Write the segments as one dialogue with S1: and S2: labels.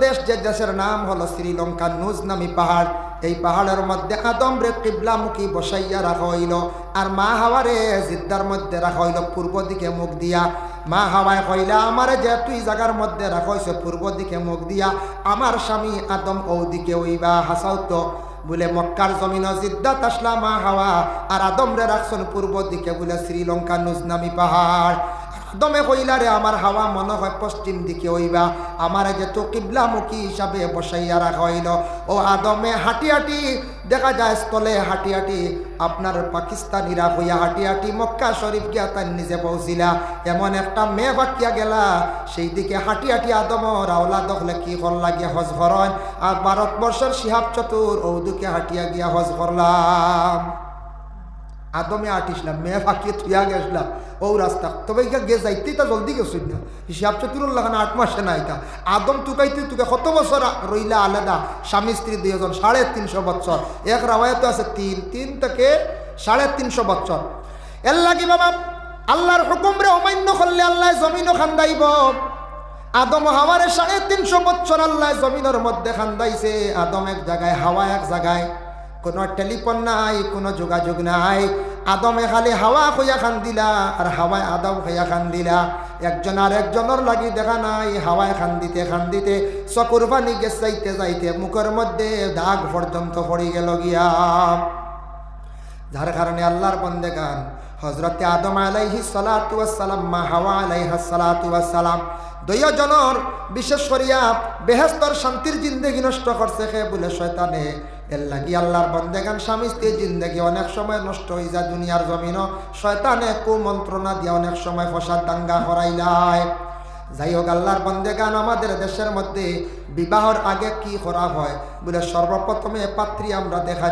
S1: দেশ যে দেশের নাম হলো শ্রীলঙ্কা নুজ নামি পাহাড়। এই পাহাড়ের মধ্যে আদম রে কিবলামুখী বসাইয়া রাখা হইল, আর মা হাওয়ারে জিদ্দার মধ্যে রাখা হইল পূর্ব দিকে মুখ দিয়া। মা হাওয়ায় কইলা, আমারে যে তুই জায়গার মধ্যে রাখা হইছে পূর্ব দিকে মুখ দিয়া, আমার স্বামী আদম ও দিকে হইবা হাসাও তো। বলে মক্কার জমিন জিদ্দাত আসলা মা হাওয়া, আর আদম রে রাখছেন পূর্ব দিকে বলে শ্রীলঙ্কা নুজ নামি পাহাড়। আদমে কইলা, রে আমার হাওয়া মনে হয় পশ্চিম দিকে হইবা, আমার যে তো কিবলামুখী হিসাবে বসাইয়া রাখা হইল। ও আদমে হাঁটি হাঁটি দেখা যায় স্থলে হাঁটি হাঁটি আপনার পাকিস্তানিরা হইয়া হাঁটি হাঁটি মক্কা শরীফ গিয়া তার নিজে পৌঁছিলা। এমন একটা মেয়ে বাকিয়া গেলা, সেই দিকে হাঁটি হাঁটি আদম রাওলা দখলে কি কর লাগিয়া হজ করেন, আর ভারতবর্ষের শিহাব চতুর ওদিকে হাঁটিয়া গিয়া হজ করলাম। আদমে আটিসলাম, মেয়ে ফাঁকিয়ে থুয়া গেছিলাম ও রাস্তা। তবে গে যাইতেই তা জলদি গেছই না, হিসাব চতুর লাগানো 8 মাসে না। এটা আদম তুকাইতে তুকে কত বছর রইলা আলাদা, স্বামী স্ত্রী 2 জন, 350 বছর। এক রাওয়ায়তে আছে 3 থেকে 350 বছর। এর লাগি বাবা আল্লাহর হুকুম রে অমান্য করলে আল্লাহ জমিনও খান্দাইব। আদম হাওয়ারে 350 বছর আল্লাহ জমিনের মধ্যে খান্দাইছে। আদম এক জায়গায়, হাওয়া এক জায়গায়, কোনো টেলিফোন নাই, কোনো যোগাযোগ নাই। আদমে খালি হাওয়া হইয়া খান দিলা, আর হাওয়ায় আদম হইয়া খান দিলা। একজন আর একজনের লাগি দেখা নাই। হাওয়ায় খান দিতে চকুর পানি গেছ যাইতে যাইতে মুখের মধ্যে দাগ পর্যন্ত পড়ে গেল গিয়া। যার কারণে আল্লাহর বন্দেগান হজরতে আদম আলাইহিস সালাতু ওয়াস সালাম, মা হাওয়া আলাইহাস সালাতু ওয়াস সালাম, 2 জনের বিশেষ করিয়া বেহেশতর শান্তির জিন্দেগি নষ্ট করছে কে বলে শয়তানে। এর লাগি আল্লাহর বন্দেগান স্বামী স্ত্রীর জিন্দেগি অনেক সময় নষ্ট হয়ে যায়। দুনিয়ার জমিনও শয়তানে কুমন্ত্রণা দিয়ে অনেক সময় ফসাদ দাঙ্গা করাইলায়। যাই হোক আল্লাহর বন্দেগান, আমাদের দেশের মধ্যে বিবাহর আগে কি করা হয় বলে সর্বপ্রথমে পাত্রী আমরা দেখা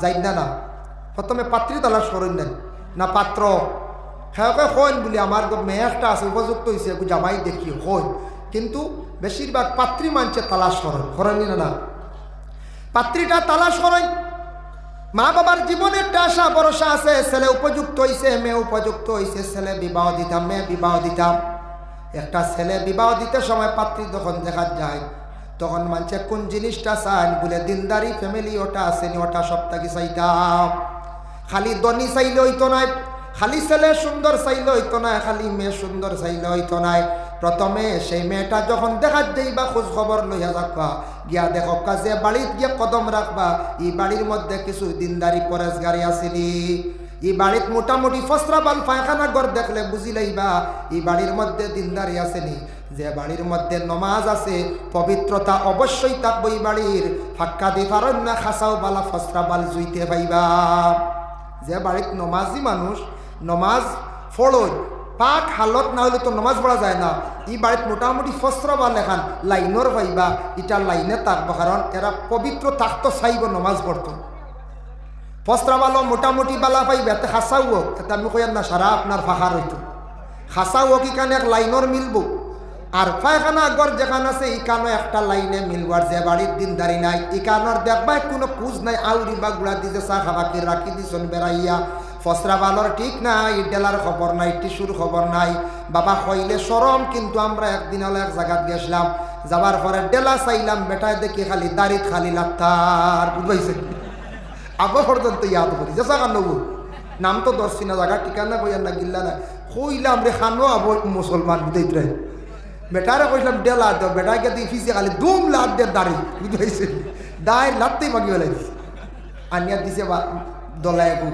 S1: যাই না। প্রথমে পাত্রী তালাশ করেন দেন না পাত্র খেয়ে হইন বলি আমার মেয়ে একটা আছে উপযুক্ত হয়েছে জামাই দেখি হইন, কিন্তু বেশিরভাগ পাত্রী মানছে তালাশ করেন না। পাত্রীটা তালাশ করেন। মা বাবার জীবনে একটা আশা ভরসা আছে, ছেলে উপযুক্ত হয়েছে, মেয়ে উপযুক্ত হয়েছে, ছেলে বিবাহ দিতাম, মেয়ে বিবাহ দিতাম। একটা ছেলে বিবাহ দিতে সময় পাত্রী যখন দেখা যায়, তখন মানছে কোন জিনিসটা চান বলে দিনদারি ফ্যামিলি ওটা আসেনি, ওটা সপ্তাহে চাইতাম। খালি ধনী চাইলে হইতো নাই, খালি ছেলে সুন্দর চাইলে হইতো না, খালি মেয়ে সুন্দর চাইলে হইতো নাই। প্রথমে সেই মেয়েটা যখন দেখা যাইবা খোঁজ খবর লইয়া যাবা, গিয়া দেখো কাজে বাড়িত গিয়ে কদম রাখবা, এই বাড়ির মধ্যে কিছু দিনদারি পরেশগারি আসেনি। এই বাড়িত মোটামুটি ফসরাবাল পায়খানা ঘর দেখলে বুঝি লইবা এই বাড়ির মধ্যে দিনদারি আসেনি। যে বাড়ির মধ্যে নমাজ আছে, পবিত্রতা অবশ্যই থাকবো। এই বাড়ির ফাক্কা দি পারেন না, খাসাও বালা ফসরাবাল জুইতে পাইবা। যে বাড়িত নমাজি মানুষ নমাজ ফড়ই, পাক হালত না হলে তো নমাজ পড়া যায় না। এই বাড়িত মোটামুটি ফসরাবাল এখান লাইনর পাইবা, এটা লাইনে থাকবো, কারণ এরা পবিত্র থাকতো চাইব নমাজ পড়তো। ফসরাবালও মোটামুটি বালা পাইবা, এতে খাসাও হোক, এতে আমি কইয়ার না সারা আপনার ফাঁকার হইতো। খাসাও হোক ইখানে এক লাইনর মিলব, আর পায়খানা ঘর যেখানে আছে ইকানো একটা লাইনে মিলবার। যে বাড়ির দিনদারি নাই ইকানোর দেখবা কোনো কুজ নাই, আউরি বা গুড়া দিতে চা খাবাকে রাখি দিছন বেড়াইয়া। ফসরাবালর ঠিক নাই, ডেলার খবর নাই, টিস্যুর খবর নাই। বাবা কইলে সরম, কিন্তু আমরা একদিন হলো এক জায়গায় গেছিলাম, যাবার পরে ডেলা চাইলাম, বেটায় দেখি খালি দাড়িত খালি লাত্তার, বুঝবাইছে আবো পর্যন্ত ইয়াদ করি যে জায়গা নবু নাম তো দর্শি না, জায়গা ঠিকানা কইয়ার না গিল্লা না কইলাম রে খানো আবো মুসলমান বুঝাইতে। বেটারে কইলাম ডেলা দো, বেটাকে দিয়ে ফিসে খালি দুম লাত দিয়ে দাঁড়ি, বুঝতে দায় লাত্তেই মাগি বেলাই দিছে, আনিয়া দিছে দলায় গু।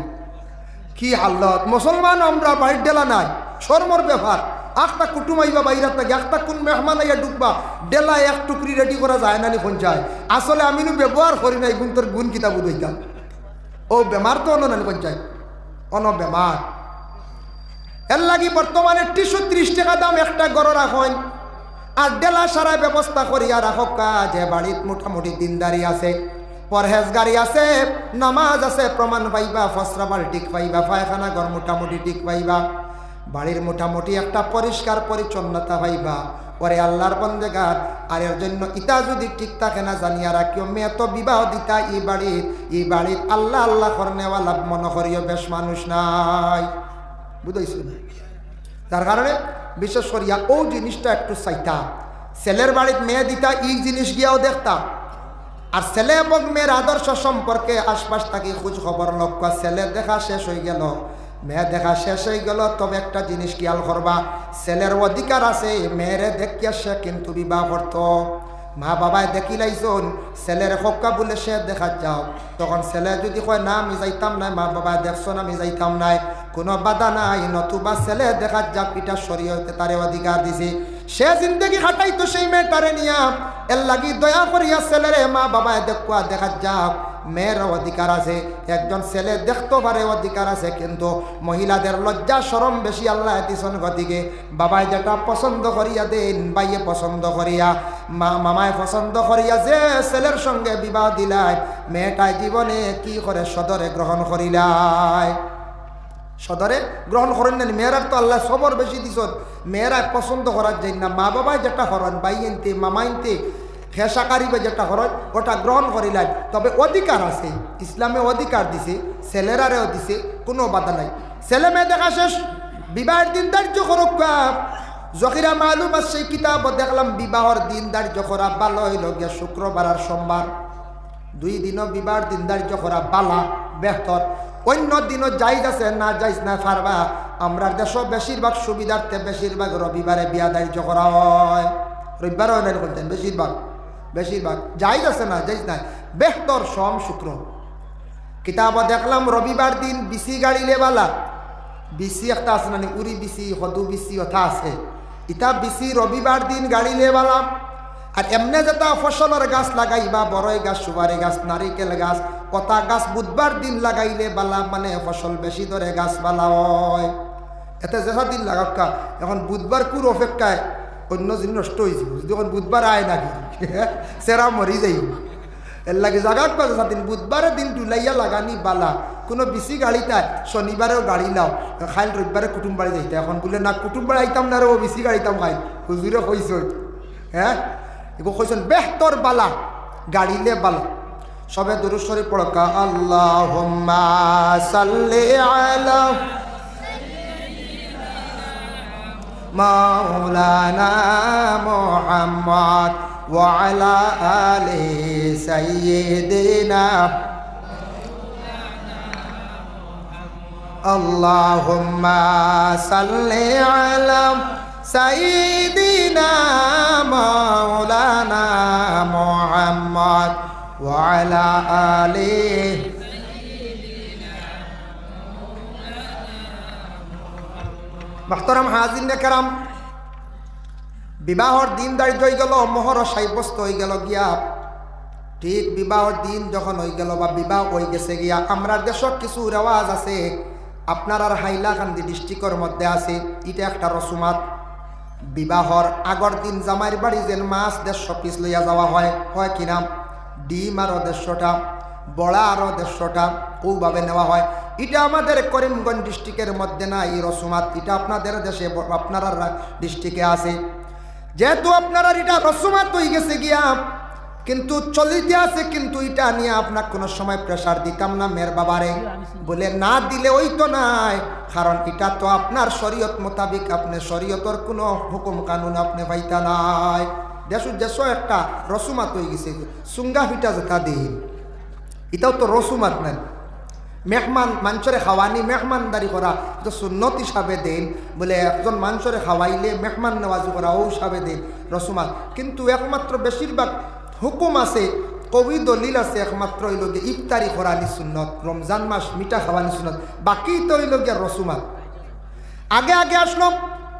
S1: কি হাল্লত মুসলমান আমরা, বাড়ির ডেলা নাই, শর্মর ব্যাপার। একটা কুটুম আইবা বাইরাত নাকি, একটা কোন মেহমান আইয়া ঢুকবা, ডেলা এক টুকরি রেডি করা যায় না নি পঞ্চায়। আসলে আমি ব্যবহার করি নাই, গুণ তোর গুণ কিতাব বুঝাইতাম। ও বেমার তো অন্য নানি পঞ্চায়েত, অন বেমার। এর লাগি বর্তমানে 30 টাকা দাম একটা গড় রাখেন, আর ডেলা সারা ব্যবস্থা করিয়া রাখক। যে বাড়িত মোটামুটি দিনদারি আছে, পরহেজগারি আছে, নামাজ আছে, প্রমাণ পাইবা, ফসরাবাল ঠিক পাইবা, পায়খানা ঘর মোটামুটি ঠিক পাইবা, বাড়ির মোটামুটি একটা পরিষ্কার পরিচ্ছন্নতা পাইবা। পরে আল্লাহর বন্দেগার, আর এর জন্য ইটা যদি ঠিক থাকে না জানিয়া রাখিও, মেয়ে তো বিবাহ দিতা এই বাড়ির আল্লাহ আল্লাহ করনেওয়ালা মনে করিও বেশ মানুষ নাই, বুঝাইছো না? যার কারণে বিশেষ করিয়া ও জিনিসটা একটু চাইতা ছেলের বাড়িতে মেয়ে দিতা ই জিনিস গিয়াও দেখতাম। আর ছেলে এবং মেয়ের আদর্শ সম্পর্কে আশপাশ থাকি খোঁজ খবর লক্ষ্য, ছেলে দেখা শেষ হয়ে গেল, মেয়ে দেখা শেষ হয়ে গেল, তবে একটা জিনিস খেয়াল করবা, ছেলের অধিকার আছে মেয়েরে দেখিয়া সে কিন্তু বিবাহ করত। মা বাবায় দেখিলাইছন ছেলের হক্কা বলে সে দেখা যাও, তখন ছেলে যদি কয় না আমি যাইতাম নাই, মা বাবায় দেখছো না আমি যাইতাম নাই, কোনো বাধা নাই। নতুবা ছেলে দেখা যাক পিঠা শরীয়তে তারে অধিকার দিছে, সে জিন্দগি খাটাইতো সেই মেয়েটারে নিয়া, এর লাগি দয়া করিয়া ছেলেরে মা বাবায় দেখুয়া দেখা যাক মেয়ের অধিকার আছে। একজন ছেলে দেখতে পারে অধিকার আছে, কিন্তু মহিলাদের লজ্জা শরম বেশি আল্লাহ দিছেন গতিকে বাবায় যেটা পছন্দ করিয়া দেন, বাইয়ে পছন্দ করিয়া, মামায় পছন্দ করিয়া যে ছেলের সঙ্গে বিবাহ দিলায়, মেয়েটায় জীবনে কি করে সদরে গ্রহণ করিলায়, সদরে গ্রহণ করেন না। মেয়েরার তো আল্লাহ সবর বেশি দিছন, মেয়েরা পছন্দ করার জন্য না, মা বাবায় যেটা হরণ বাই আনতে মামা আনতে হেসাকারিবে যেটা হরণ ওটা গ্রহণ করিলাই। তবে অধিকার আছে, ইসলামে অধিকার দিছে, ছেলেরারেও দিছে, কোনো বাধা নাই। ছেলে মেয়ে দেখা শেষ, বিবাহের দিন ধার্য করুক। জখিরা মালুম আছে সেই কিতাব দেখলাম বিবাহর দিন ধার্য করা ভালো হইল গিয়া শুক্রবার আর সোমবার, 2 দিনও বিবাহের দিন ধার্য করা বালা বেহতর। অন্য দিনও যাইজ আছে, না যাইজ না পারবা। আমরা দেশ বেশিরভাগ সুবিধার্থে বেশিরভাগ রবিবারে বিয়া ধার্য করা হয়, রবিবার হয় না বলতেন, বেশিরভাগ যাইজ আছে না যাইজ নাই, বেহতর সোম শুক্র। কিতাব দেখলাম রবিবার দিন বিসি গাড়িলে বালা, বিসি একটা আছে না উড়ি বিসি হদু বিসি ওঠা আছে, ইটা বিসি রবিবার দিন গাড়িলে বালা। আর এমনি যেটা ফসলের গাছ লাগাইবা, বড়ই গাছ, সুপারি গাছ, নারিকেল গাছ, কতা গাছ বুধবার দিন লাগাইলে বালা, মানে ফসল বেশি ধরে গাছ বালা হয়। এতে যেটা দিন লাগাক্কা, এখন বুধবার কুর অপেক্ষায় অন্য জিনিস নষ্ট হয়েছে, যখন বুধবার আয় নাকি সেরা মরি যাই, এর লাগে জাগাক দিন বুধবারের দিন ডুলাইয়া লাগানি বালা। কোনো বেশি গাড়িতে শনিবারেও গাড়ি নাও, খাইল রবিবারে কুটুম বাড়ি যাইতে, এখন বলে না কুটুম বাড়ি আইতাম না রে, ও বেশি গাড়িতাম খাইল, হুজুরে কইস, হ্যাঁ এগো কইছেন বেহতর বালা গাড়িলে বালা। সবে দুরূদ শরীফ পড়কা, আল্লাহুম্মা সাল্লি আলা মাওলানা মুহাম্মদ ওয়া আলা আলি সাইয়্যিদিনা, আল্লাহুম্মা সাল্লি আলা সাইয়্যিদিনা মাওলানা মুহাম্মদ ওয়া আলা আলিহি। মুহতারাম হাজিরিন কেরাম, বিবাহর দিন ধার্য হয়ে গেল, মোহর সাব্যস্ত হয়ে গেল গিয়া। ঠিক বিবাহর দিন যখন হয়ে গেল বা বিবাহ হয়ে গেছে গিয়া, আমরা দেশত কিছু রেওয়াজ আছে, আপনার আর হাইলাকান্দি ডিস্ট্রিক্টের মধ্যে আছে। এটা একটা রসুমাত, বিবাহর আগর দিন জামাইয়ের বাড়ি যেন মাছ 150 পিস লইয়া যাওয়া হয়, হয় কিনা, ডিম আরও 150টা, বড়া আরও 150টা, ওভাবে নেওয়া হয়। এটা আমাদের করিমগঞ্জ ডিস্ট্রিক্টের মধ্যে না এই রসুমাত, এটা আপনাদের দেশে আপনারা ডিস্ট্রিক্টে আছে। যেহেতু আপনারা এটা রসুমাত হয়ে গেছে গিয়া, কিন্তু চলিতে আছে, কিন্তু এটা নিয়ে আপনার কোনো সময় প্রেশার দিতাম না মেয়ের বাবারে, বলে না দিলে ওই তো নাই, কারণ এটা তো আপনার শরীয়ত মোতাবিক, আপনি শরীয়তর কোনো হুকুম কানুন আপনি পাইতা নাই। দেশ একটা রসুমাত হয়ে গেছে, সুঙ্গা ফিটা যেটা দিন, এটাও তো রসুমাত নেন। মেহমান মানুষরে খাওয়ানি, মেহমানদারি করা তো সুন্নত হিসাবে দেন, বলে একজন মানুষরে খাওয়াইলে মেহমান নেওয়াজি করা ও হিসাবে দেন রসুমাত। কিন্তু একমাত্র বেশিরভাগ হুকুম আছে, কবি দলিল আছে, একমাত্র হইল গিয়ে ইফতারি করানি সুন্নত, রমজান মাস মিঠা খাওয়ানি সুন্নত, বাকি তো হইল গিয়ে রসুমাত। আগে আগে আসলো,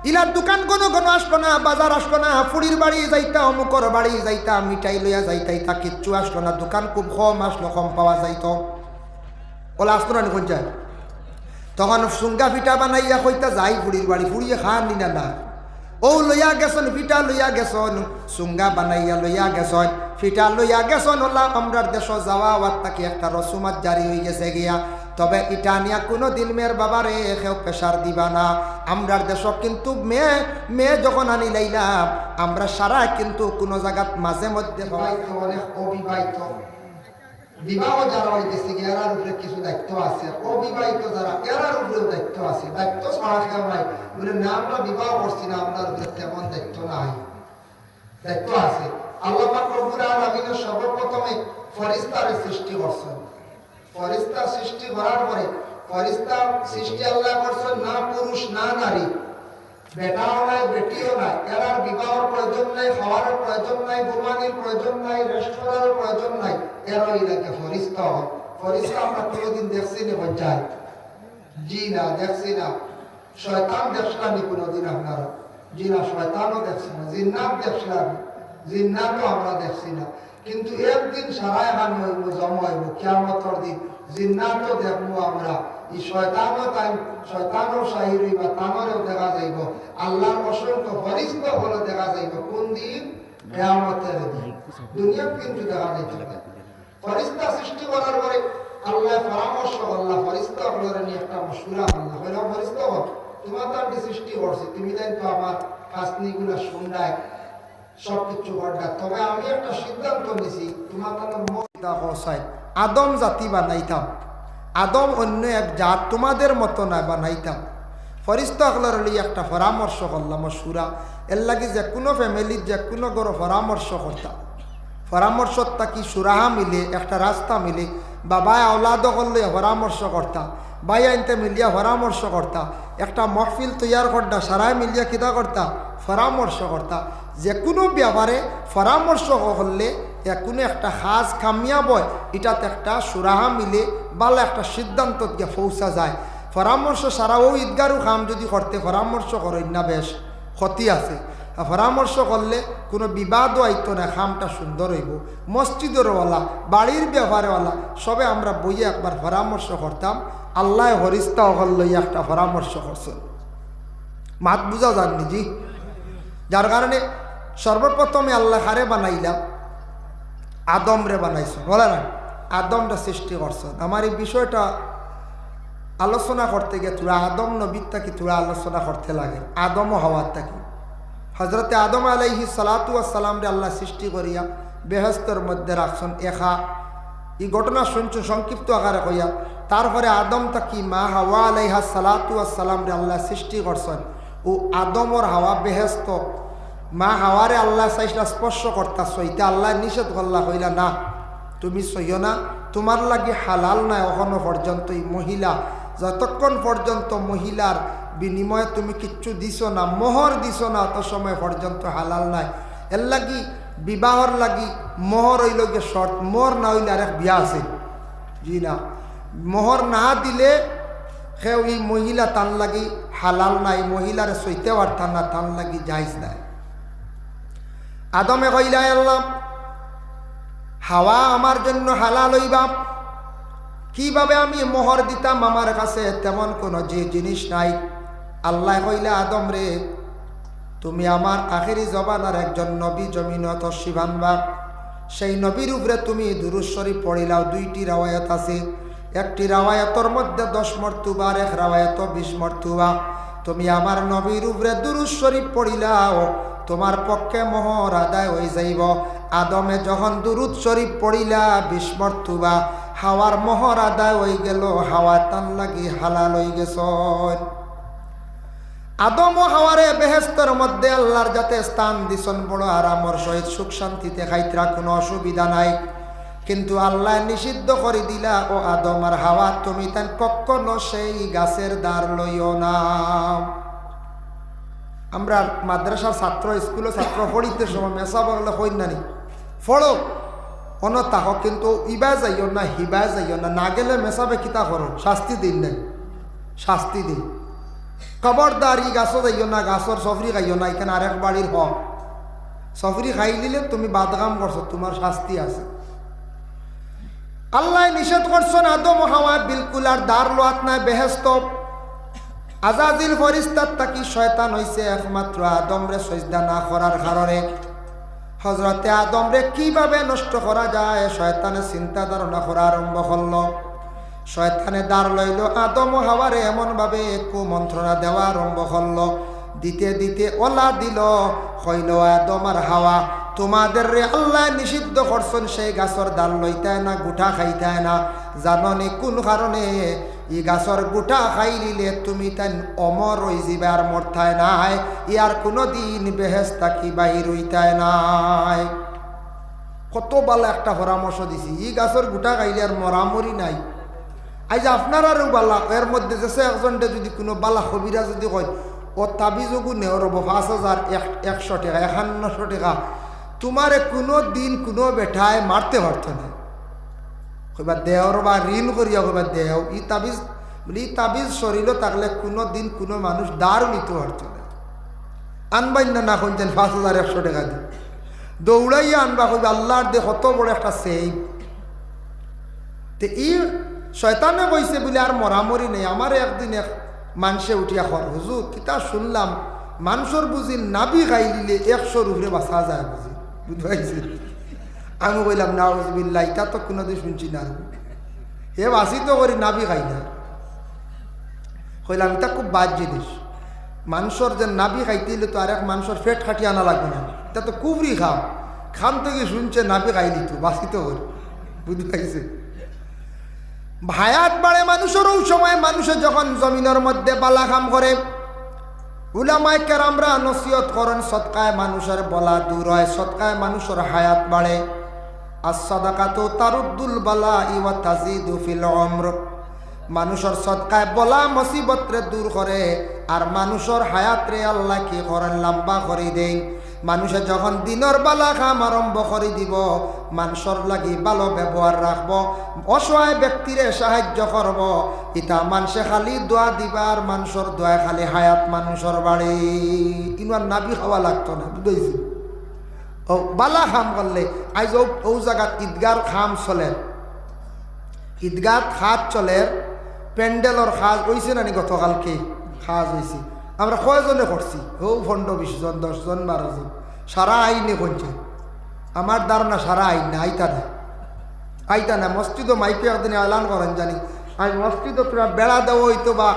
S1: ইলার দোকান কোনো কোনো আসলো না, বাজার আসলো না, ফুড়ির বাড়ি যাইতা, অমুকর বাড়ি যাইতা, মিঠাই লইয়া যাইতাই, তা কিচ্ছু আসলো না, দোকান খুব কম আসলো, কম পাওয়া যাইত, ওলা আসতো না নিখন যায়। তখন সুঙ্গা পিঠা বানাইয়া কইতা যাই ফুড়ির বাড়ি, ফুড়িয়ে খান নিনা না, ও লইয়া গেছন পিঠা লইয়া গেছন, সুঙ্গা বানাইয়া লইয়া গেছন, পিঠা লইয়া গেছন, ওলা আমরার দেশ যাওয়া আওয়ার তাকে একটা রসুমাত জারি হয়ে গেছে গিয়া। তবে এটা নিয়ে কোনো দিন মেয়ের বাবারে কেউ প্রেশার দিবা না। আমরার দেশ কিন্তু মেয়ে যখন আনি লাইলাম, আমরা সারা কিন্তু কোনো জায়গাত মাঝে মধ্যে অনেক অবিবাহিত বিবাহ যারা হইতেছে এরার উপরে কিছু দায়িত্ব আছে, অবিবাহিত যারা এরার উপরেও দায়িত্ব আছে। দায়িত্ব ছাড়া কেউ নাই, বলে না আমরা বিবাহ করছি না, আপনার উপরে তেমন দায়িত্ব নাই। দায়িত্ব আছে। আল্লাহ পাক রব্বুল আলামিন সর্বপ্রথমে ফেরেশতার সৃষ্টি করছেন। ফেরেশতা সৃষ্টি করার পরে ফেরেশতা সৃষ্টি আল্লাহ করছেন না পুরুষ না নারী, বেটাও নাই বেটিও নাই, এরার বিবাহের প্রয়োজন নাই, খাওয়ার প্রয়োজন নাই, ঘুমানির প্রয়োজন নাই, রেস্ট করার প্রয়োজন নাই, এরা এটাকে ফেরেশতা হয়। ফেরেশতা আমরা কোনোদিন দেখছি না পঞ্চায়েত? জি না, দেখছি না। শয়তান দেখছিলাম কোনোদিন আপনারা? জি না, শয়তানও দেখছি না। জিন্নাত দেখছিলাম, জিন্নাতও আমরা দেখছি না। কিন্তু একদিন সারা এখান হইব, জমা হইব কিয়ামতের দিন, জিন্নাতও দেখবো আমরা। এই শয়তানও তাই, শয়তানও শাহির হইবা, তানরেও দেখা যাইব। আল্লাহর অসংখ্য ফেরেশতা বলে দেখা যাইব। কোন দিন? কিয়ামতের দিন। দুনিয়া কিন্তু দেখা যাইতে পারে। ফেরেশতা সৃষ্টি করার পরে আল্লাহ পরামর্শ করলা ফেরেশতা গুলোর নিয়ে একটা মশওরা আল্লাহ কইলা, ফেরেশতা তোমার তো আমি সৃষ্টি করছি, তুমি তাই তো আমার কাজনিগুলো শুনলাই, সবকিছু করলা, তবে আমি একটা সিদ্ধান্ত নিছি, তোমার আদম জাতি বানাইতাম, আদম অন্য এক জাত তোমাদের মতো না বানাইতাম। ফেরেশতা গুলোর নিয়ে একটা পরামর্শ করলাম মশওরা। এর লাগি যে কোনো ফ্যামিলির যে কোনো গরো পরামর্শ করতাম, পরামর্শটা কি সুরাহা মিলে একটা রাস্তা মিলে, বাবা আওলাদ করলে পরামর্শ করতা, ভাই আনতে মিলিয়া পরামর্শ করতা, একটা মহফিল তৈয়ার করতা, সারাই মিলিয়া কিতা করতা, পরামর্শ করতা। যে কোনো ব্যাপারে পরামর্শ করলে কোনো একটা কাজ কামিয়াব হয়, এটাতে একটা সুরাহা মিলে ভালো একটা সিদ্ধান্ত গিয়ে পৌঁছা যায়। পরামর্শ সারা ও ঈদগারও কাম যদি করতে পরামর্শ করেন না, বেশ ক্ষতি আছে। পরামর্শ করলে কোনো বিবাদও আইতো না, খামটা সুন্দর হইব। মসজিদেরওয়ালা, বাড়ির ব্যাপারেওয়ালা সবে আমরা বইয়ে একবার পরামর্শ করতাম। আল্লাহ ফেরেশতা হল লইয়া একটা পরামর্শ করছেন, মাত বুঝা যাননি জি। যার কারণে সর্বপ্রথমে আল্লাহ হারে বানাইলাম, আদম রে বানাইছেন, বলে না আদমটা সৃষ্টি করছেন। আমার এই বিষয়টা আলোচনা করতে গিয়ে তোরা আদম নবীর থাকি তোরা আলোচনা করতে লাগে, আদম ও হওয়ার থাকি। হজরতে আদম আলাইহিস সালাতু ওয়াস সালাম রে আল্লাহ সৃষ্টি করিয়া বেহেশতের মধ্যে রাখছেন একা। এই ঘটনা শুনছো সংক্ষিপ্ত আকারে কইয়া। তারপরে আদম তাকি মা হাওয়া আলাইহাস সালাতু ওয়াস সালাম রে আল্লাহ সৃষ্টি করছেন। ও আদমর হাওয়া বেহেশত, মা হাওয়ারে আল্লাহ চাইসলা স্পর্শ করতা, সইতে আল্লাহ নিষেধ করলা, হইলা না তুমি সইও না, তোমার লাগি হালাল নাই এখনো পর্যন্ত। এই মহিলা যতক্ষণ পর্যন্ত মহিলার বিনিময়ে তুমি কিচ্ছু দিছ না, মোহর দিছ না, অত সময় পর্যন্ত হালাল নাই। এর লাগি বিবাহর লাগি মোহর হইল গিয়ে শর্ত, মোহর না হইলে আরেক বিয়া আছে জি না। মোহর না দিলে সেও এই মহিলা তান লাগি হালাল নাই, মহিলার সইতে পারতাম না, তান লাগি জায়েজ নাই। আদমে কইলা আল্লাহ হাওয়া আমার জন্য হালাল হইবা, কিভাবে আমি মোহর দিতাম, আমার কাছে তেমন কোনো যে জিনিস নাই। আল্লাহ কইলা আদম রে তুমি আমার আখেরি জবানার একজন নবী জমিনত শিবানবা, সেই নবীর উপরে তুমি দুরূদ শরীফ পড়িলাও। দুইটি রাওয়ায়াত আছে, একটি রাওয়ায়াতর মধ্যে 10 মর্তবা আর এক রাওয়ায়াত 20 মর্তবা। তুমি আমার নবীর উপরে দুরূদ শরীফ পড়িলাও, তোমার পক্ষে মোহর আদায় হয়ে যাইব। আদমে যখন দুরূদ শরীফ পড়িলা 20 মর্তবা, হাওয়ার মোহর আদায় হয়ে গেল, হাওয়া তান লাগি হালাল হয়ে গেছ। আদম ও হাওয়ারে বেহেশতের মধ্যে আল্লাহর যাতে স্থান দিছেন, বড় আরামর সহিত সুখ শান্তিতে খাইতরা, কোনো অসুবিধা নাই। কিন্তু আল্লাহ নিষিদ্ধ করে দিলা, ও আদম আর হাওয়া তুমি তান কখনো সেই গাছের দ্বার লইও না। আমরা মাদ্রাসার ছাত্র, স্কুলের ছাত্র পড়িতে সময় মেসা বললে হই না নি ফড়ো অনতাহ, কিন্তু ইবা যাইও না হিবা যাইও না, না গেলে মেসাবে কিতা করো, শাস্তি দিন নেন, শাস্তি দিন। খবরদার ই গাছও যাইও না, গাছর সফরি খাইও না, এখানে আরেক বাড়ির হক, সফরি খাই দিলে তুমি বাদগাম করছো, তোমার শাস্তি আছে। আল্লাহ নিষেধ করছেন আদম হাওয়া বিলকুল আর দ্বার লোয়াত নাই বেহেশত। আজাজিল ফেরেশতার তাকি শয়তান হইছে একমাত্র আদমরে সজদা না করার কারণে। হযরতে আদমরে কিভাবে নষ্ট করা যায় শয়তানে চিন্তা ধারণা করা আরম্ভ করল। শয়তানে দ্বার লইল আদম ও হাওয়ারে এমনভাবে কুমন্ত্রণা দেওয়া আরম্ভ করল। দিতে দিতে ওলা দিল, কইল আদম আর হাওয়া তোমাদের রে আল্লাহ নিষিদ্ধ করছেন সেই গাছের ডাল লইতে না, গুঠা খাইতে না, জাননি কোন কারণে? ই গাছর গুটা খাই নিলে তুমি তাই অমর হয়ে যাবে আর মরতায় নাই, ইয়ার কোনো দিন বেহেস থাকি বাহির হইতায় নাই। কত বালা একটা পরামর্শ দিছি, ই গাছর গুটা খাইলে আর মরামরি নাই। আজ আপনার আরও বালা এর মধ্যে যে একজনটা যদি কোনো বালা কবিরা যদি কয় ও তাবিজগু নেওয়ার ৫,০০০, ১০০ টাকা, ৫১০০ টাকা, তোমারে কোনো দিন কোনো বেঠায় মারতে পারত না। কইবা দেওর বা ঋণ করিয়া কইবা দেও, ই তাবিজ শরীরও থাকলে কোনো দিন কোনো মানুষ দাঁড় নিতে পারত না। আনবাই না শুনছেন ৫,১০০ টাকা দিন দৌড়াইয়া আনবা, কইবা আল্লাহর দে কত বড় একটা সেই। তো ই শয়তানে কইছে বলে আর মরামরি নেই। আমার একদিন এক মানুষে উঠিয়া খর, হুজুর কিতা শুনলাম মানুষের বুঝি নাবি খাই দিলে ১০০ উপরে বাঁচা যায় বুঝি, বুঝতে। আমি কইলাম নাউজুবিল্লাহ, এটা তো কোনোদিন শুনছি না, হে বাসি তো করি নাবি খাই না। কইলাম এটা খুব বাদ জিনিস, মানুষের যে নাবি খাইতে হলে তো আর এক মানুষের পেট খাটিয়ে আনা লাগবে না, এটা তো কুবরি খাম থেকে শুনছে নাবি খাইলি তো বাসি তো করি, বুঝতে পাইছে। ভায়াত বাড়ে মানুষের ওই সময় মানুষে যখন জমিনের মধ্যে বালা কাম করে, উলামায়ে কেরামরা নসিহত করেন সদকায় মানুষের বলা দূর হয়, সদকায় মানুষের হায়াত বাড়ে। as-সাদাকাতু তারুদ্দুল বালা'i ওয়া তাজিদু ফিল উমর। মানুষের সদকায় বলা মুসিবতরে দূর করে আর মানুষের হায়াতরে আল্লাহ কি করেন লম্বা করে দেন। মানুষে যখন দিনের বালা কাম আরম্ভ করে দিব, মানুষের লাগি ভালো ব্যবহার রাখব, অসহায় ব্যক্তিরে সাহায্য করব, ইতা মানুষে খালি দোয়া দিবার, মানুষের দোয়া খালি হায়াত মানুষের বাড়ি। ইমান নাবি খাওয়া লাগতো না, বুঝেছি। ও বালা খাম করলে আজ ও জায়গাত ঈদগার খাম চলে, ঈদগাহ খাজ চলে, প্যান্ডেলর খাজ হয়েছে নানি গতকালকে খাজ হয়েছে। আমরা কয়জনে করছি, ও ১৫-২০ জন, ১০ জন ১২ জন, সারা আইনে করছে। আমার ধারণা সারা আইন না, আইতা না মসজিদও মাইকে একদিন এলান করেন জানি, আজ মসজিদও তোরা বেড়া দেওয়া হইতো বা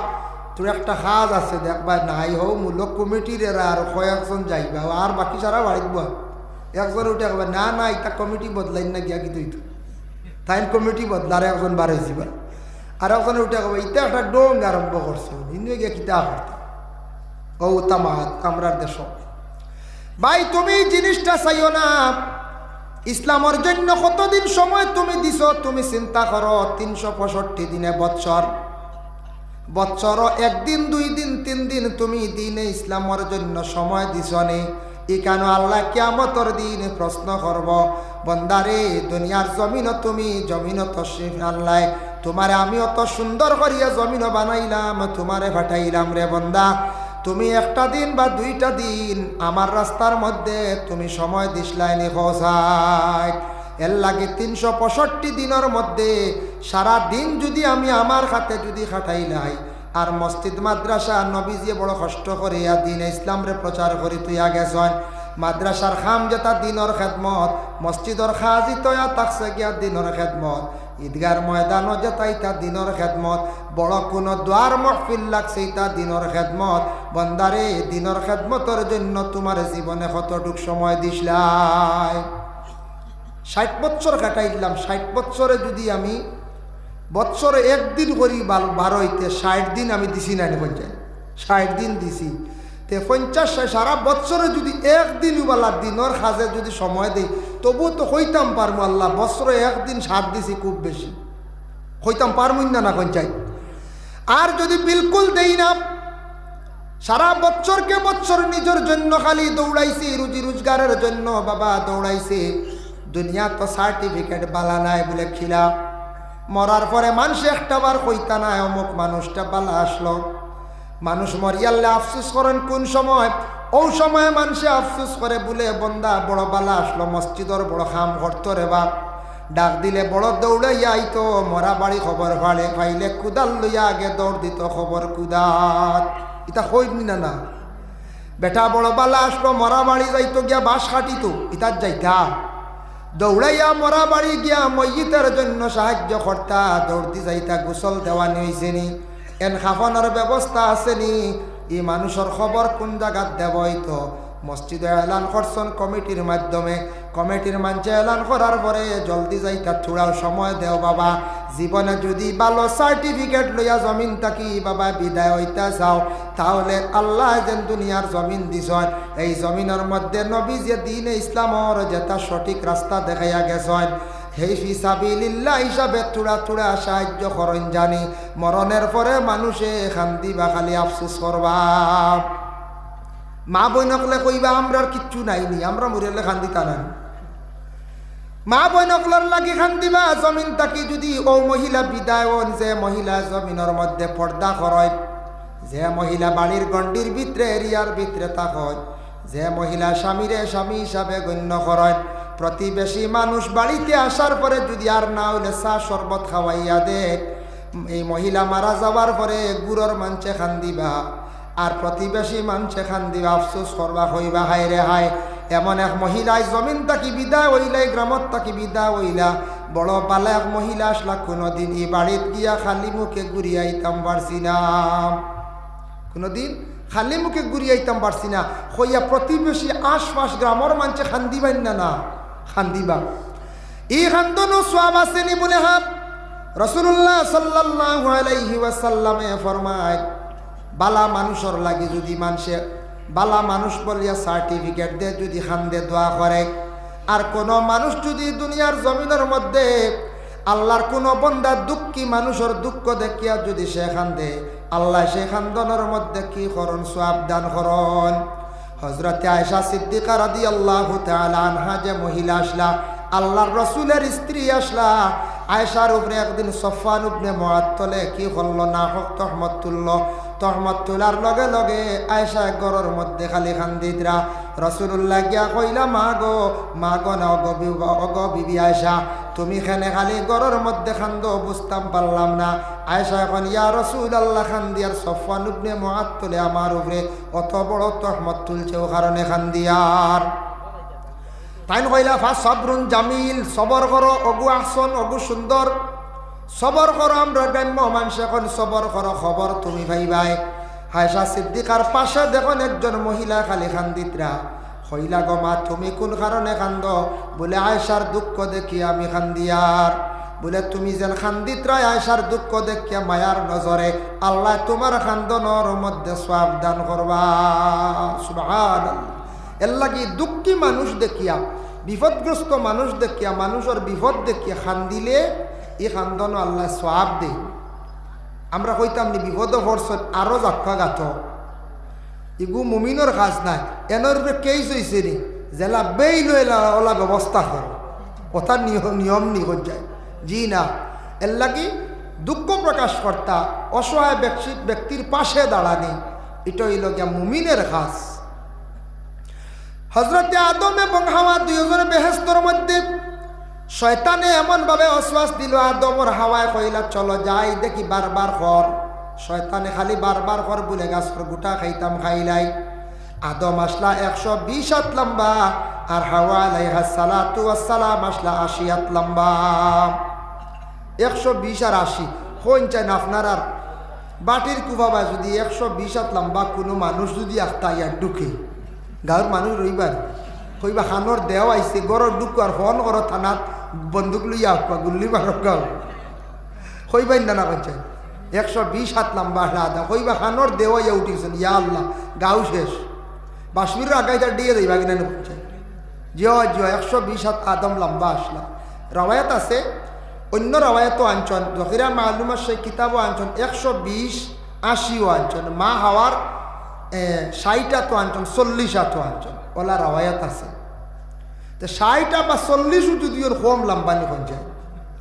S1: তোর একটা কাজ আছে দেখবা নাই হো মূলক কমিটির এরা আর কয়েকজন যাইবা আর বাকি সারা বাড়িত বা একজন উঠে একবার না না এটা কমিটি বদলাই না গিয়া কি তুই তাই কমিটি বদলার একজন বার হয়েছি বা আর একজন উঠে একবার ইটা একটা ডোং আরম্ভ করছে, ইন্দিয়ে গিয়া কিতা করতে ও তামাত আমরার দেশ। ভাই তুমি জিনিসটা চাইও না, ইসলামের জন্য কতদিন সময় তুমি দিছ তুমি চিন্তা করো। ৩৬৫ দিনে বৎসর ১ দিন ২ দিন ৩ দিন তুমি দিনে ইসলামের জন্য সময় দিছ নে। এখানে আল্লাহ কিয়ামতের দিন প্রশ্ন করব, বন্দারে দুনিয়ার জমিন তুমি জমিন তশরিফ আনলাই, তোমারে আমি অত সুন্দর করিয়া জমিন বানাইলাম, তোমারে পাঠাইলাম রে বন্দা, তুমি একটা দিন বা ২টা দিন আমার রাস্তার মধ্যে তুমি সময় দিসলাইনি খোঁজাই। এর লাগে ৩৬৫ দিনের মধ্যে সারা দিন যদি আমি আমার হাতে যদি খাটাইলাই আর মসজিদ মাদ্রাসা নবীজি বড় কষ্ট করিয়া দিন ইসলামরে প্রচার করি তুই আগে যান। মাদ্রাসার খাম যেটা দিনের খেদমত, মসজিদর খাজি তয়া তাকছে গিয়া দিনের খেদমত, ঈদগার ময়দানও যেটা ইতা দিনের খেদমত, বড় কোনো দোয়ার মহফিল লাগছে ইতা দিনের খেদমত। বন্দারে দিনের খেদমতের জন্য তোমার জীবনে কতটুক সময় দিসলাই? ৬০ বৎসর কাটাইলাম। ৬০ বৎসরে যদি আমি বৎসরে ১ দিন করি ১২ হইতে ৬০ দিন আমি দিছি না পঞ্চায়েত, ৬০ দিন দিছি তে ৫০ সারা বৎসরে যদি ১ দিন বালা দিনের খাজে যদি সময় দেই তবুও তো হইতাম পারবো। আল্লাহ বৎসরে ১ দিন ৭ দিছি খুব বেশি, হইতাম পারবই না না পঞ্চায়েত। আর যদি বিলকুল দেই না, সারা বৎসরকে বৎসর নিজের জন্য খালি দৌড়াইছি, রুজি রোজগারের জন্য বাবা দৌড়াইছি। দুনিয়া তো সার্টিফিকেট বালা নাই বলে খিলা, মরার পরে মানুষ একটা বার কইতা নাই অমুক মানুষটা বালা আসলো। মানুষ মরিয়াল্লে আফসোস করেন কোন সময়? ও সময় মানুষে আফসোস করে বলে বন্দা বড় বালা আসলো, মসজিদর বড় খাম করতো রে বাপ, ডাক দিলে বড় দৌড়াইয়া আইতো, মরা বাড়ি খবর ভাড়ে পাইলে কুদাল লইয়া আগে দৌড় দিত খবর কুদাত। ইতা কইবনি না না বেটা বড় বালা আসলো, মরা বাড়ি যাইতো গিয়া বাঁশ কাটিত, ইতার যাইতা দৌড়াইয়া মরা বাড়ি গিয়া মইয়িতের জন্য সাহায্য কর্তা, দৌড়তি যাইতা গোসল দেওয়ানি হয়েছে নি, এন খাফানোর ব্যবস্থা আছে নি, এই মানুষের খবর কোন জায়গাত দেব হইতো মসজিদে এলান করছেন কমিটির মাধ্যমে। কমিটির মাঝে এলান করার পরে জলদি যাইতা থোড়াও সময় দেও বাবা, জীবনে যদি ভালো সার্টিফিকেট লইয়া জমিন থাকি বাবা বিদায় হইতা চাও, তাহলে আল্লাহ যেন দুনিয়ার জমিন দিছেন, এই জমিনের মধ্যে নবী যে দিন ইসলামর যেটা সঠিক রাস্তা দেখাইয়া গেছেন, সেই ফিসাবিলিল্লাহ হিসাবে থোড়া থোড়া সাহায্য করেন জানি। মরণের পরে মানুষে শান্তি বা খালি আফসোস করবা। মা বইনকলে কইবা আমরার কিচ্ছু নাইনি, আমরা মরিলে খান্দিতা নাই। মা বইনকলার লাগি খান্দিবা জমিন তাকি যদি ও মহিলা বিদায় হন, যে মহিলা জমিনের মধ্যে পর্দা করেন, যে মহিলা বাড়ির গণ্ডির ভিতরে এরিয়ার ভিতরে থাকেন, যে মহিলা স্বামীরে স্বামী হিসাবে গণ্য করেন, প্রতিবেশী মানুষ বাড়িতে আসার পরে যদি আর না হইলে চা শরবত খাওয়াইয়া দে, এই মহিলা মারা যাওয়ার পরে গুড়র মানছে খান্দিবা, আর প্রতিবেশী মানুষে খান্দিবা, আফসোস করবা, হইবা হায় রে হায় এমন এক মহিলায় জমিন তাকি বিদায় হইলা, গ্রামত তাকি বিদায় হইলা, বড় পালা এক মহিলা আসলা, কোনোদিন এই বাড়িত গিয়া খালি মুখে ঘুরিয়াইতাম পারছি না, কোনোদিন খালি মুখে ঘুরিয়াইতাম পারছি না, হইয়া প্রতিবেশী আশপাশ গ্রামের মানুষে খান্দিবেন না, না খান্দিবা। এই খান্দনও সওয়াব আসেনি বলে হাত রাসূলুল্লাহ সাল্লাল্লাহু আলাইহি ওয়াসাল্লামে ফরমায়, বালা মানুষের লাগি যদি মানুষে বালা মানুষ বলিয়া সার্টিফিকেট দিয়ে যদি খান্দে দোয়া করে, আর কোনো মানুষ যদি দুনিয়ার জমিনের মধ্যে আল্লাহর কোনো বন্দা দুঃখী মানুষের দুঃখ দেখিয়া যদি সে খান্দে, আল্লাহ সে খান্দনের মধ্যে কি করন? সওয়াব দান করন। হযরতে আয়েশা সিদ্দিকা রাদিয়াল্লাহু তাআলা আনহা যে মহিলা আসলা, আল্লাহর রসুলের স্ত্রী আসলা, আয়েশার উপরে একদিন সফওয়ান ইবনে মুআত্তালে কি করল? না হক তহমত তুলল। তহমত তোলার লগে লগে আয়েশা ঘরের মধ্যে খালি খান্দিতরা। রাসূলুল্লাহ গিয়া কইলা, মা গো না অগো বিবি আয়েশা, তুমি খানে খালি ঘরের মধ্যে খান্দো, বুঝতাম পারলাম না। আয়েশা এখন ইয়া রাসূলুল্লাহ খান্দিয়ার সফওয়ান ইবনে মুআত্তালে আমার উপরে অত বড় তহমত তুলছে, ও কারণে খান্দিয়ার। তাইন কইলা ফা সবরুন জামিল, সবর করো, অগু আহসন, অগু সুন্দর, সবর করো। আমরা গ্রাম্য মানুষ এখন সবর করো, খবর তুমি ভাইবাই। আয়েশা সিদ্দিকার পাশে দেখুন একজন মহিলা খালি খান্দিতরা। হইলা গো মা, তুমি কোন কারণে কান্দ? বলে আয়েশার দুঃখ দেখিয়া আমি খান্দিয়ার। বলে তুমি যেন খান্দিতরা আয়েশার দুঃখ দেখিয়া মায়ার নজরে আল্লাহ তোমার খান্দনের মধ্যে সওয়াব দান করবা। সুবহানাল্লাহ। এর লাগি দুঃখী মানুষ দেখিয়া, বিপদগ্রস্ত মানুষ দেখিয়া, মানুষের বিপদ দেখিয়া খান্দিলে এই খান্দন আল্লাহ সওয়াব দে। আমরা কইতাম নি বিপদ পড়ছেন আরো জাক্কা গাত, এগু মুমিনের কাজ নাই। এনের উপরে কেস হয়েছে নি জেলা বেই লইলা ওলা ব্যবস্থা করো, কথা নিয়ম নি হয়ে যায়। জি না, এর লাগি দুঃখ প্রকাশ কর্তা, অসহায় ব্যক্তির পাশে দাঁড়ানি, এটা হইল গিয়া মুমিনের কাজ। হযরতে আদম এবং হাওয়া দুইজনে বেহেশতের মধ্যে শয়তানে এমনভাবে অশ্বাস দিল, আদমর হাওয়ায় কইলা চলো যাই দেখি, বারবার কর। শয়তানে খালি বারবার কর বলে গাছর গোটা খাইতাম, খাইলাই। আদম আসলা 120 হাত লম্বা, আর হাওয়া আলাইহা সালাতু ওয়াসসালাম আসলা 80 হাত লম্বা। 120 আর 80 হইন চাই না আপনার। আর বাটির কুবাবা যদি 120 হাত লম্বা কোনো মানুষ যদি আখতা ইয়ার ঢুকে, গাঁর মানুষ রইবার কইবা খানোর দেও আইছে, গড়র ঢুক আর ফোন করো থানাত, বন্দুক লইয়া আঁকবা, গুল্লি মারক গাও কইবাই না কইছে 120 হাত লম্বা আদা, কইবা খানোর দেও ইয়া উঠিছেন, ইয়া আল্লাহ গাও শেষ। বাসমির আগাইটা দিয়ে দেবা কিনা কইছে জিও 120 হাত আদম লম্বা আসলা। রাওয়ায়াত আছে, অন্য রাওয়ায়াতও আনছন, জহিরা মালুমার সেই কিতাবও আনছন 120 80ও আনছন, মা হাওয়ার 60টা তো আনছন, 40টা তো আনছন, ওলা রাওয়ায়াত আছে। তো 60টা বা 40ও যদি ওর কম লম্বানি হয়ে যায়,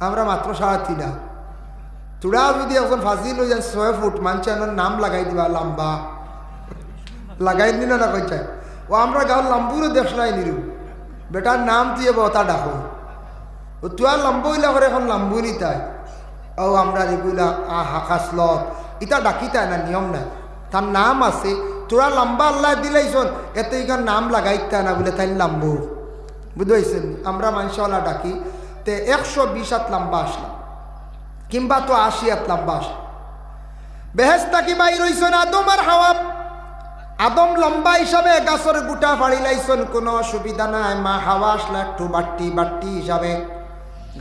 S1: আমরা মাত্র 3.5 তোরা যদি এখন ফাজিল হয়ে যায় 6 ফুট, মানুষের নাম লাগাই দিবা লম্বা, লাগাই নি না কইছে ও আমরা গাঁর লম্বুরে দেখলাই নিরু, বেটার নাম দিয়ে বতা ডাকো, ও তুই আর লম্ব হইলা করে এখন লম্বুনি তাই, ও আমরা এগুলা হাসলত ইটা ডাকি তাই না, নিয়ম নাই, তার নাম আছে। তোরা লম্বা আল্লাহ দিলাইছন, এতে এখান নাম লাগাইতে না বলে তাই লম্বু, বুঝতে আমরা মানুষওয়ালা ডাকি। তে 120 হাত লম্বা আসলাম, কিংবা তো 80 হাত লম্বা আসলাম। বেহেশত কি বাইর হইছেন আদম আর হাওয়া, আদম লম্বা হিসাবে গাছর গুটা ফাড়ি লাইছন, কোনো অসুবিধা নাই। মা হাওয়া আসলে একটু বাট্টি হিসাবে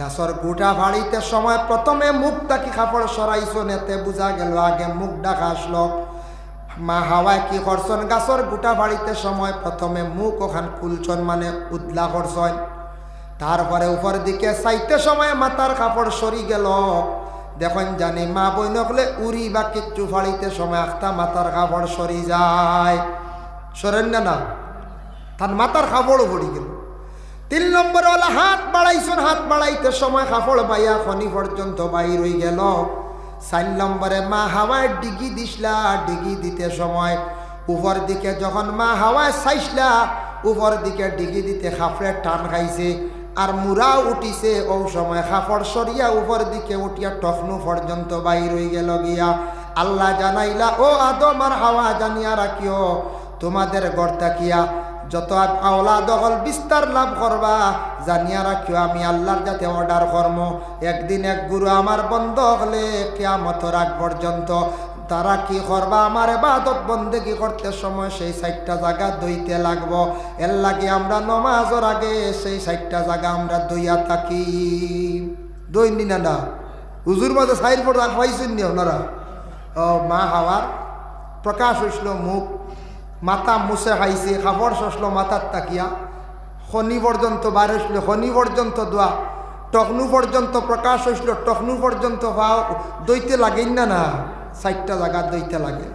S1: গাছর গুটা ফাড়িতে সময় প্রথমে মুখ তাকি কাপড় সরাইছন, এতে বোঝা গেল আগে মুখ ডাকা আসলো। মা হাওয়ায় কি করছন, গাছর গুটা ফাড়িতে সময় প্রথমে মুখ ওখান খুলছন, মানে উদলা করছন। তারপরে উপর দিকে চাইতে সময় মাথার কাপড় সরি গেল। দেখুন জানি মা বই নকলে উড়ি বা কিচ্ছু ফাড়িতে সময় একটা মাথার কাপড় সরি যায়, সরেন না তার মাথার কাপড়ও পড়ি গেল। 3 নম্বর হলো হাত বাড়াইছন, হাত বাড়াইতে সময় কাপড় বাইয়া খনি পর্যন্ত বাইর হয়ে গেল। 4 নম্বরে মা হাওয়ায় ডিগি দিসলা, ডিগি দিতে সময় উপর দিকে যখন মা হাওয়ায় চাইসলা, উপর দিকে ডিগি দিতে কাপড়ে টান খাইছে আর মুরা উঠিছে। ও সময় কাপড় সরিয়া উপর দিকে উঠিয়া টখনু পর্যন্ত বাইর হয়ে গেল গিয়া। আল্লাহ জানাইলা, ও আদম আর হাওয়া জানিয়া রাখিও, তোমাদের ঘর থাকিয়া যত আওলাদ হল বিস্তার লাভ করবা, জানিয়া রাখিও আমি আল্লাহর যাতে অর্ডার কর্ম। একদিন এক গুরু আমার বন্ধ হলে কিয়ামতের আগ পর্যন্ত তারা কি করবা, আমার ইবাদত বন্দেগি করতে সময় সেই 4টা জায়গা দইতে লাগবো। এর লাগে আমরা নমাজের আগে সেই 4টা জায়গা আমরা দইয়া থাকি। দই নি না হুজুর মাঝে সাইড পর পাইছেন নি আপনারা? ও মা হাওয়ার প্রকাশ হইছিল, মুখ মাথা মুছে খাইছে, কাপড় শসলো মাথার তাকিয়া, শনি পর্যন্ত বার হইছিল, শনি পর্যন্ত দোয়া, টকনু পর্যন্ত প্রকাশ হইছিল, টকনু পর্যন্ত ভাও দইতে লাগেন না 4টা জায়গা দইতে লাগে।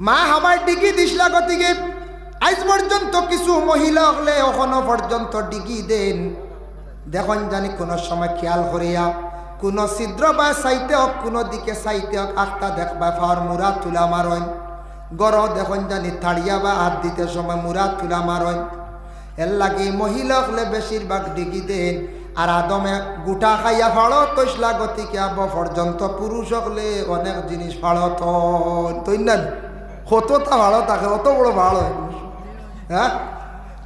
S1: মা হাওয়ায় ডিগি দিসলা গতিকে আজ পর্যন্ত কিছু মহিলা হলে এখনো পর্যন্ত ডিগি দেন। দেখুন জানি কোনো সময় খেয়াল করিয়া কোনো ছিদ্র বা চাইতে হোক, কোনো দিকে চাইতে হোক আখটা দেখবা ফাওয়ার মুরা তুলা মারন। গড় দেখুন জানি থাড়িয়া বা হাত দিতে সময় মুরা তুলা মারন। এর লাগে মহিলা হলে বেশিরভাগ ডিগি দেন। আর আদমে গুটা খাইয়া ফাড়ো তৈসলা গতিকে আব পর্যন্ত পুরুষ হলে অনেক জিনিস ফাড়ত তৈন কতটা ভালো থাকে, অত বড় ভালো হ্যাঁ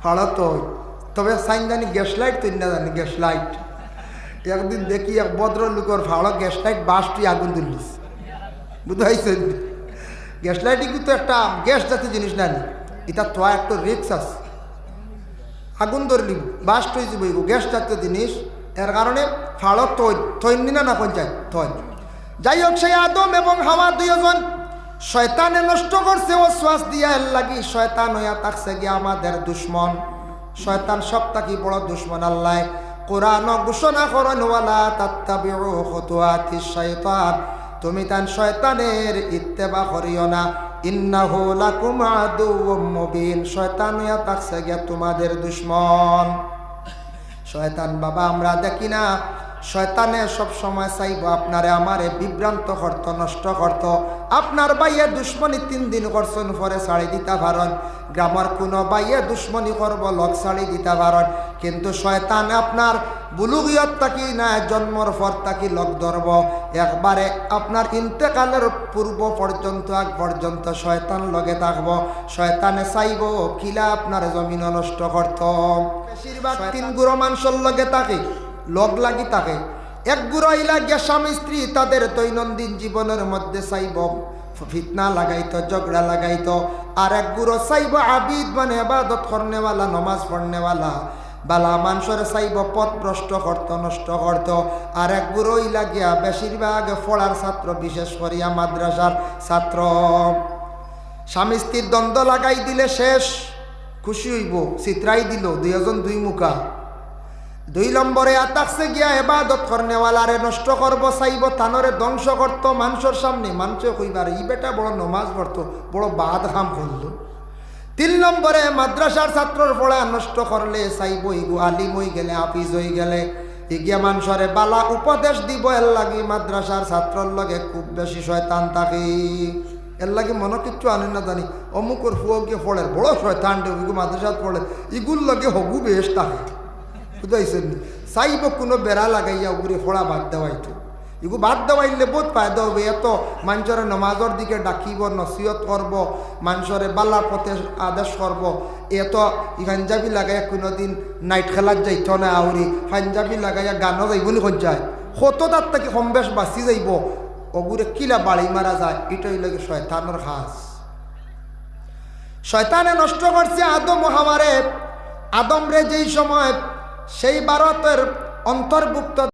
S1: ফাড়ত। তবে সাইন জানি গ্যাস লাইট তৈরি না জানি গ্যাস লাইট। একদিন দেখি এক ভদ্রলোকের ফাড়ো গ্যাস লাইট বাসটি আগুন তুলিস, বুঝাইছেন? গ্যাস লাইট কিন্তু একটা গ্যাস জাতীয় জিনিস না, এটা তো একটা রিক্স আছে। আগুন ধরলি বাস টই যাব, গ্যাস জাতীয় জিনিস, এর কারণে ফাড়ো থইন না কোন চাই থইন। যাই হোক, সেই আদম এবং হাওয়া দুইজন শয়তানে নষ্ট করছে ও শ্বাস দিয়া। এর লাগি শয়তান হইয়া থাকছে গিয়া আমাদের দুশ্মন। শয়তান সব থাকি বড় দুশ্মন। আল্লাহ কোরআন ঘোষণা করেন, ওয়ালা তাত্তাবিউ খুতুওয়াতিশ শাইতান, তুমি তান শয়তানের ইত্তেবা করিও না, ইন্নাহু লাকুম আদুউম মুবিন, শয়তান হইয়া থাকছে গিয়া তোমাদের দুশ্মন। শয়তান বাবা আমরা দেখি না, শয়তানে সব সময় চাইব আপনারে আমারে বিভ্রান্ত করত, নষ্ট করত। আপনার বাইয়ে দুশ্মনী 3 দিন করছেন, পরে ছাড়ি দিতে পারেন। গ্রামের কোনো বাইয়ে দুশ্মনী করব, লক ছাড়ি দিতে পারেন। কিন্তু শয়তান আপনার বুলুগিয়ত তাকি না, জন্মর পর তাকি লক ধরব। একবারে আপনার ইন্তেকালের পূর্ব পর্যন্ত আগ পর্যন্ত শয়তান লগে থাকব। শয়তানে চাইব কিলা আপনার জমিন নষ্ট করত। বেশিরভাগ 3 গুরু মানুষের লগে থাকে, লগ লাগি থাকে। এক গুরু ইলা গিয়া স্বামী স্ত্রী তাদের দৈনন্দিন জীবনের মধ্যে চাইব ফিতনা লাগাইতো, ঝগড়া লাগাইতো। আর এক গুরু চাইব আবিদ মানে ইবাদত করনেওয়ালা, নমাজ পড়নেওয়ালা বালা মানুষের চাইব পথ ভ্রষ্ট করত, নষ্ট করত। আর এক গুরু ইলা গিয়া বেশিরভাগ পড়ার ছাত্র, বিশেষ করিয়া মাদ্রাসার ছাত্র। স্বামী স্ত্রীর দ্বন্দ্ব লাগাই দিলে শেষ, খুশি হইব, চিত্রাই দিল, দুইজন দুই মুখা। 2 নম্বরে আতাকছে গিয়া ইবাদত করনেওয়ালারে নষ্ট করব চাইব, তানরে ধ্বংস করত মানুষের সামনে। মানুষে কইবার ই বেটা বড় নমাজ পড়ত, বড় বাদ খাম করল। 3 নম্বরে মাদ্রাসার ছাত্রর পড়া নষ্ট করলে চাইব ইগু আলিম হয়ে গেলে, হাফিজ হয়ে গেলে ইগিয়া মানুষরে বালা উপদেশ দিব। এর লাগি মাদ্রাসার ছাত্রর লগে খুব বেশি শয়তান থাকে। এর লাগে মনে কিচ্ছু আনেন না জানি, অমুকর ফুয়া গিয়ে পড়ে বড় শয়তান, ইগু মাদ্রাসাত পড়ে, ইগুর লগে হবু বেশ থাকে, বুঝাইছেন? চাইব কোনো বেড়া লাগাইয়া উগুরে ফোড়া বাদ দেওয়াইতো। এগু বাদ দেওয়াইলে বহুত ফায়দা হবে। এত মানুষরে নমাজের দিকে ডাকিব, নসিহত করব, মানুষরে বাল্লার পথে আদেশ করব। এত পাঞ্জাবি লাগাইয়া কোনোদিন নাইট খেলার যাইত না, আউরি পাঞ্জাবি লাগাইয়া গানও যাইব নি কোন যায়, কত তার থেকে কম বেশ বাঁচি যাইব। ওগুরে কিলা বাড়ি মারা যায়, এটাই লাগে শয়তানের খাস। শয়তানে নষ্ট করছে আদম ও হাওয়ারে। আদম রে যেই সময় সেই ভারতের অন্তর্ভুক্ত